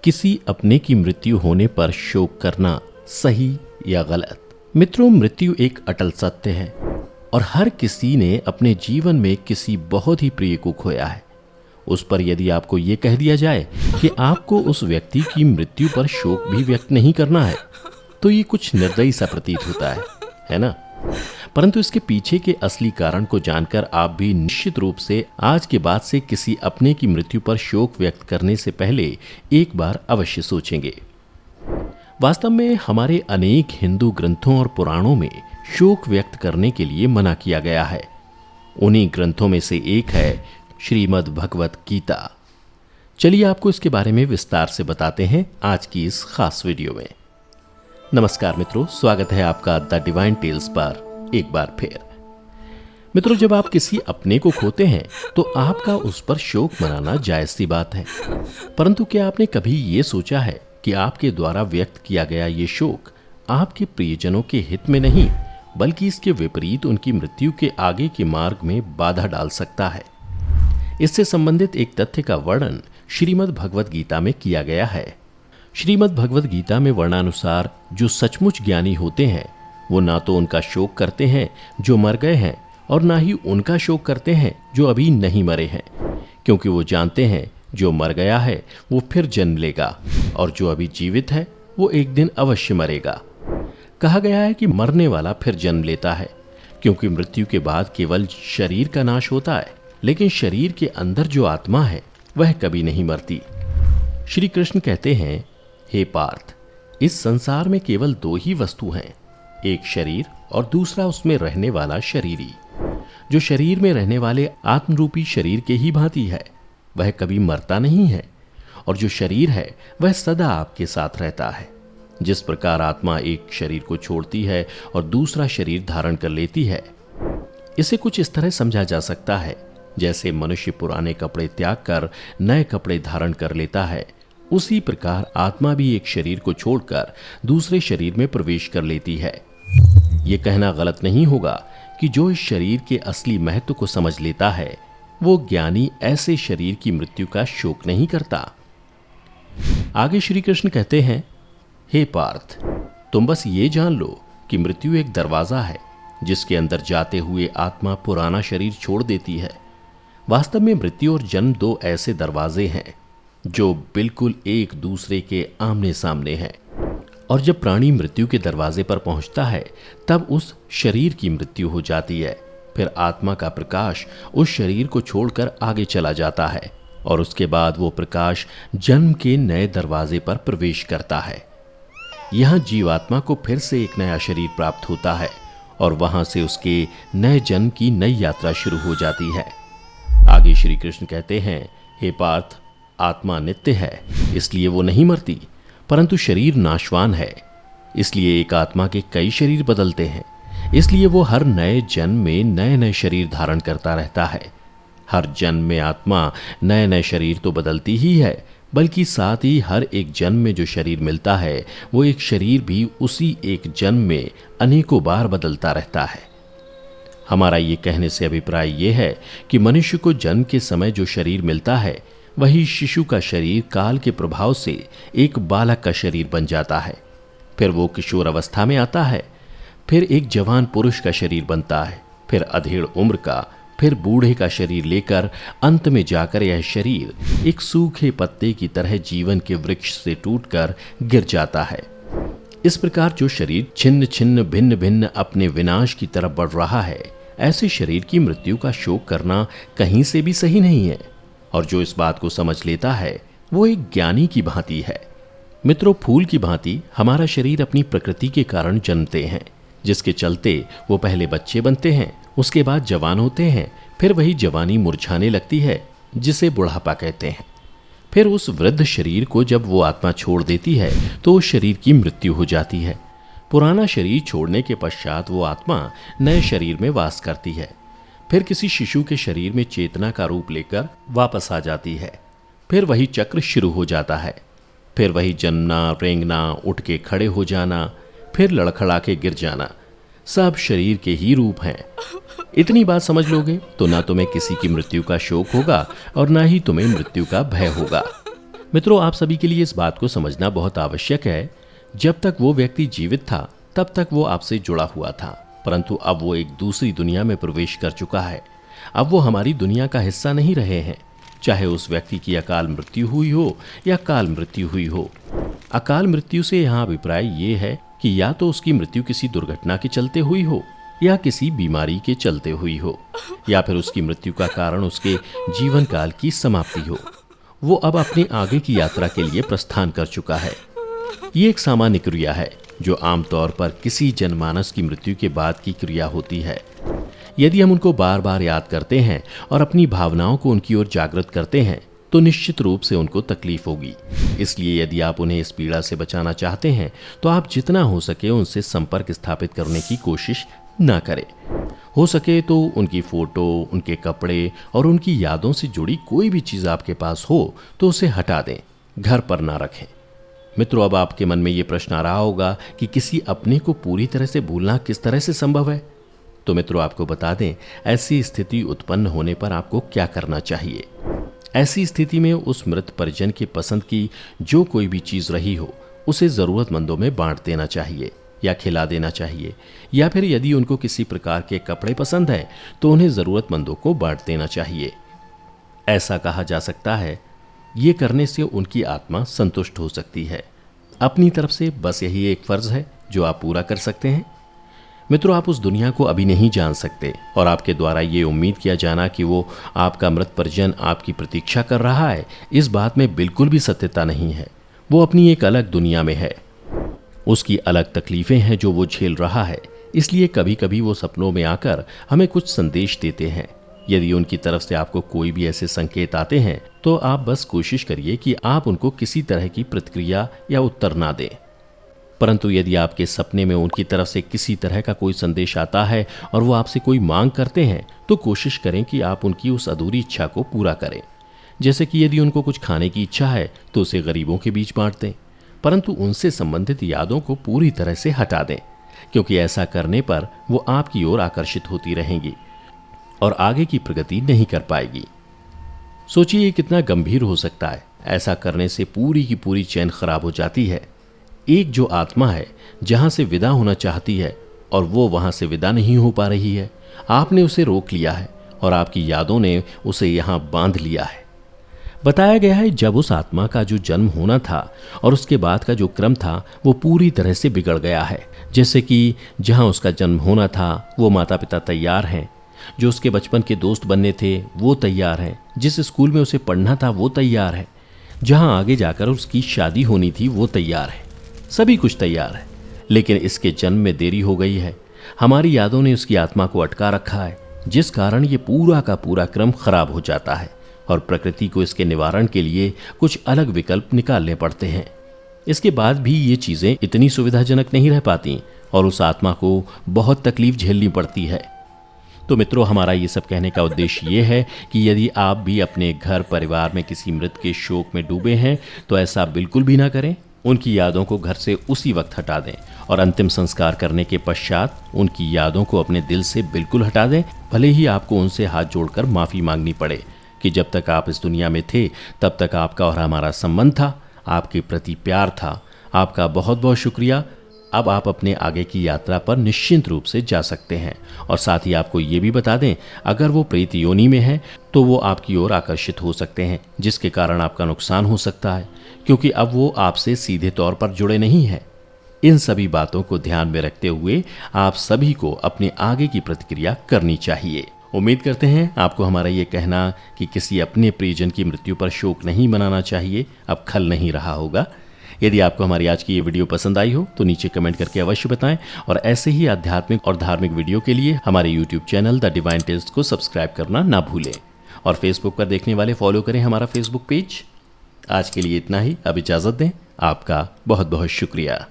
किसी अपने की मृत्यु होने पर शोक करना सही या गलत? मित्रों, मृत्यु एक अटल सत्य है और हर किसी ने अपने जीवन में किसी बहुत ही प्रिय को खोया है। उस पर यदि आपको ये कह दिया जाए कि आपको उस व्यक्ति की मृत्यु पर शोक भी व्यक्त नहीं करना है, तो ये कुछ निर्दयी सा प्रतीत होता है ना? परंतु इसके पीछे के असली कारण को जानकर आप भी निश्चित रूप से आज के बाद से किसी अपने की मृत्यु पर शोक व्यक्त करने से पहले एक बार अवश्य सोचेंगे। वास्तव में हमारे अनेक हिंदू ग्रंथों और पुराणों में शोक व्यक्त करने के लिए मना किया गया है। उन्हीं ग्रंथों में से एक है श्रीमद् भगवत गीता। चलिए आपको इसके बारे में विस्तार से बताते हैं आज की इस खास वीडियो में। नमस्कार मित्रों, स्वागत है आपका द डिवाइन टेल्स पर एक बार फिर। मित्रों, जब आप किसी अपने को खोते हैं तो आपका उस पर शोक मनाना जायज सी बात है। परंतु क्या आपने कभी ये सोचा है कि आपके द्वारा व्यक्त किया गया ये शोक आपके प्रियजनों के हित में नहीं, बल्कि इसके विपरीत उनकी मृत्यु के आगे के मार्ग में बाधा डाल सकता है? इससे संबंधित एक तथ्य का वर्णन श्रीमद् भगवत गीता में किया गया है। श्रीमद् भगवत गीता में वर्णानुसार जो सचमुच ज्ञानी होते हैं वो ना तो उनका शोक करते हैं जो मर गए हैं और ना ही उनका शोक करते हैं जो अभी नहीं मरे हैं, क्योंकि वो जानते हैं जो मर गया है वो फिर जन्म लेगा और जो अभी जीवित है वो एक दिन अवश्य मरेगा। कहा गया है कि मरने वाला फिर जन्म लेता है, क्योंकि मृत्यु के बाद केवल शरीर का नाश होता है, लेकिन शरीर के अंदर जो आत्मा है वह कभी नहीं मरती। श्री कृष्ण कहते हैं, हे पार्थ, इस संसार में केवल दो ही वस्तु हैं, एक शरीर और दूसरा उसमें रहने वाला शरीरी। जो शरीर में रहने वाले आत्मरूपी शरीर के ही भांति है, वह कभी मरता नहीं है, और जो शरीर है वह सदा आपके साथ रहता है। जिस प्रकार आत्मा एक शरीर को छोड़ती है और दूसरा शरीर धारण कर लेती है, इसे कुछ इस तरह समझा जा सकता है जैसे मनुष्य पुराने कपड़े त्याग कर नए कपड़े धारण कर लेता है, उसी प्रकार आत्मा भी एक शरीर को छोड़कर दूसरे शरीर में प्रवेश कर लेती है। यह कहना गलत नहीं होगा कि जो इस शरीर के असली महत्व को समझ लेता है वो ज्ञानी ऐसे शरीर की मृत्यु का शोक नहीं करता। आगे श्री कृष्ण कहते हैं, हे पार्थ, तुम बस ये जान लो कि मृत्यु एक दरवाजा है जिसके अंदर जाते हुए आत्मा पुराना शरीर छोड़ देती है। वास्तव में मृत्यु और जन्म दो ऐसे दरवाजे हैं जो बिल्कुल एक दूसरे के आमने सामने हैं, और जब प्राणी मृत्यु के दरवाजे पर पहुंचता है तब उस शरीर की मृत्यु हो जाती है। फिर आत्मा का प्रकाश उस शरीर को छोड़कर आगे चला जाता है और उसके बाद वो प्रकाश जन्म के नए दरवाजे पर प्रवेश करता है। यहां जीवात्मा को फिर से एक नया शरीर प्राप्त होता है और वहां से उसके नए जन्म की नई यात्रा शुरू हो जाती है। आगे श्री कृष्ण कहते हैं, हे पार्थ, आत्मा नित्य है, इसलिए वो नहीं मरती, परंतु शरीर नाशवान है, इसलिए एक आत्मा के कई शरीर बदलते हैं, इसलिए वो हर नए जन्म में नए नए शरीर धारण करता रहता है। हर जन्म में आत्मा नए नए शरीर तो बदलती ही है, बल्कि साथ ही हर एक जन्म में जो शरीर मिलता है वो एक शरीर भी उसी एक जन्म में अनेकों बार बदलता रहता है। हमारा ये कहने से अभिप्राय ये है कि मनुष्य को जन्म के समय जो शरीर मिलता है वही शिशु का शरीर काल के प्रभाव से एक बालक का शरीर बन जाता है। फिर वो किशोर अवस्था में आता है, फिर एक जवान पुरुष का शरीर बनता है, फिर अधेड़ उम्र का, फिर बूढ़े का शरीर लेकर अंत में जाकर यह शरीर एक सूखे पत्ते की तरह जीवन के वृक्ष से टूटकर गिर जाता है। इस प्रकार जो शरीर छिन्न छिन्न भिन्न भिन्न अपने विनाश की तरफ बढ़ रहा है, ऐसे शरीर की मृत्यु का शोक करना कहीं से भी सही नहीं है। और जो इस बात को समझ लेता है वो एक ज्ञानी की भांति है। मित्रों, फूल की भांति हमारा शरीर अपनी प्रकृति के कारण जन्मते हैं, जिसके चलते वो पहले बच्चे बनते हैं, उसके बाद जवान होते हैं, फिर वही जवानी मुरझाने लगती है जिसे बुढ़ापा कहते हैं। फिर उस वृद्ध शरीर को जब वो आत्मा छोड़ देती है तो उस शरीर की मृत्यु हो जाती है। पुराना शरीर छोड़ने के पश्चात वो आत्मा नए शरीर में वास करती है, फिर किसी शिशु के शरीर में चेतना का रूप लेकर वापस आ जाती है। फिर वही चक्र शुरू हो जाता है, फिर वही जन्मना, रेंगना, उठ के खड़े हो जाना, फिर लड़खड़ा के गिर जाना, सब शरीर के ही रूप हैं। इतनी बात समझ लोगे तो ना तुम्हें किसी की मृत्यु का शोक होगा और ना ही तुम्हें मृत्यु का भय होगा। मित्रों, आप सभी के लिए इस बात को समझना बहुत आवश्यक है, जब तक वो व्यक्ति जीवित था तब तक वो आपसे जुड़ा हुआ था, परंतु अब वो एक दूसरी दुनिया में प्रवेश कर चुका है। अब वो हमारी दुनिया का हिस्सा नहीं रहे हैं, चाहे उस व्यक्ति की अकाल मृत्यु हुई हो या काल मृत्यु हुई हो। अकाल मृत्यु से यहाँ अभिप्राय ये है कि या तो उसकी मृत्यु किसी दुर्घटना के चलते हुई हो या किसी बीमारी के चलते हुई हो, या फिर उसकी मृत्यु का कारण उसके जीवन काल की समाप्ति हो। वो अब अपने आगे की यात्रा के लिए प्रस्थान कर चुका है। ये एक सामान्य क्रिया है जो आमतौर पर किसी जनमानस की मृत्यु के बाद की क्रिया होती है। यदि हम उनको बार बार याद करते हैं और अपनी भावनाओं को उनकी ओर जागृत करते हैं तो निश्चित रूप से उनको तकलीफ होगी। इसलिए यदि आप उन्हें इस पीड़ा से बचाना चाहते हैं तो आप जितना हो सके उनसे संपर्क स्थापित करने की कोशिश ना करें। हो सके तो उनकी फोटो, उनके कपड़े और उनकी यादों से जुड़ी कोई भी चीज़ आपके पास हो तो उसे हटा दें, घर पर ना रखें। मित्रों, अब आपके मन में ये प्रश्न आ रहा होगा कि किसी अपने को पूरी तरह से भूलना किस तरह से संभव है। तो मित्रों, आपको बता दें, ऐसी स्थिति उत्पन्न होने पर आपको क्या करना चाहिए। ऐसी स्थिति में उस मृत परिजन की पसंद की जो कोई भी चीज़ रही हो उसे ज़रूरतमंदों में बांट देना चाहिए या खिला देना चाहिए, या फिर यदि उनको किसी प्रकार के कपड़े पसंद हैं तो उन्हें ज़रूरतमंदों को बांट देना चाहिए। ऐसा कहा जा सकता है, ये करने से उनकी आत्मा संतुष्ट हो सकती है। अपनी तरफ से बस यही एक फ़र्ज़ है जो आप पूरा कर सकते हैं। मित्रों, आप उस दुनिया को अभी नहीं जान सकते और आपके द्वारा ये उम्मीद किया जाना कि वो आपका मृत परिजन आपकी प्रतीक्षा कर रहा है, इस बात में बिल्कुल भी सत्यता नहीं है। वो अपनी एक अलग दुनिया में है, उसकी अलग तकलीफें हैं जो वो झेल रहा है। इसलिए कभी कभी वो सपनों में आकर हमें कुछ संदेश देते हैं। यदि उनकी तरफ से आपको कोई भी ऐसे संकेत आते हैं तो आप बस कोशिश करिए कि आप उनको किसी तरह की प्रतिक्रिया या उत्तर ना दें। परंतु यदि आपके सपने में उनकी तरफ से किसी तरह का कोई संदेश आता है और वो आपसे कोई मांग करते हैं तो कोशिश करें कि आप उनकी उस अधूरी इच्छा को पूरा करें। जैसे कि यदि उनको कुछ खाने की इच्छा है तो उसे गरीबों के बीच बांट दें, परंतु उनसे संबंधित यादों को पूरी तरह से हटा दें, क्योंकि ऐसा करने पर वो आपकी ओर आकर्षित होती रहेंगी और आगे की प्रगति नहीं कर पाएगी। सोचिए ये कितना गंभीर हो सकता है। ऐसा करने से पूरी की पूरी चैन खराब हो जाती है। एक जो आत्मा है जहां से विदा होना चाहती है और वो वहां से विदा नहीं हो पा रही है, आपने उसे रोक लिया है और आपकी यादों ने उसे यहां बांध लिया है। बताया गया है जब उस आत्मा का जो जन्म होना था और उसके बाद का जो क्रम था वो पूरी तरह से बिगड़ गया है। जैसे कि जहां उसका जन्म होना था वो माता पिता तैयार हैं, जो उसके बचपन के दोस्त बनने थे वो तैयार हैं, जिस स्कूल में उसे पढ़ना था वो तैयार है, जहां आगे जाकर उसकी शादी होनी थी वो तैयार है, सभी कुछ तैयार है। लेकिन इसके जन्म में देरी हो गई है। हमारी यादों ने उसकी आत्मा को अटका रखा है, जिस कारण ये पूरा का पूरा क्रम खराब हो जाता है और प्रकृति को इसके निवारण के लिए कुछ अलग विकल्प निकालने पड़ते हैं। इसके बाद भी ये चीज़ें इतनी सुविधाजनक नहीं रह पाती और उस आत्मा को बहुत तकलीफ झेलनी पड़ती है। तो मित्रों, हमारा ये सब कहने का उद्देश्य ये है कि यदि आप भी अपने घर परिवार में किसी मृत के शोक में डूबे हैं तो ऐसा बिल्कुल भी ना करें। उनकी यादों को घर से उसी वक्त हटा दें और अंतिम संस्कार करने के पश्चात उनकी यादों को अपने दिल से बिल्कुल हटा दें। भले ही आपको उनसे हाथ जोड़कर माफ़ी मांगनी पड़े कि जब तक आप इस दुनिया में थे तब तक आपका और हमारा संबंध था, आपके प्रति प्यार था। आपका बहुत बहुत शुक्रिया। अब आप अपने आगे की यात्रा पर निश्चिंत रूप से जा सकते हैं। और साथ ही आपको ये भी बता दें, अगर वो प्रेत योनि में है तो वो आपकी ओर आकर्षित हो सकते हैं, जिसके कारण आपका नुकसान हो सकता है, क्योंकि अब वो आपसे सीधे तौर पर जुड़े नहीं हैं। इन सभी बातों को ध्यान में रखते हुए आप सभी को अपने आगे की प्रतिक्रिया करनी चाहिए। उम्मीद करते हैं आपको हमारा ये कहना कि किसी अपने प्रियजन की मृत्यु पर शोक नहीं मनाना चाहिए अब खल नहीं रहा होगा। यदि आपको हमारी आज की ये वीडियो पसंद आई हो तो नीचे कमेंट करके अवश्य बताएं और ऐसे ही आध्यात्मिक और धार्मिक वीडियो के लिए हमारे YouTube channel the divine tales को सब्सक्राइब करना ना भूलें और फेसबुक पर देखने वाले फॉलो करें हमारा फेसबुक पेज। आज के लिए इतना ही। अब इजाज़त दें। आपका बहुत बहुत शुक्रिया।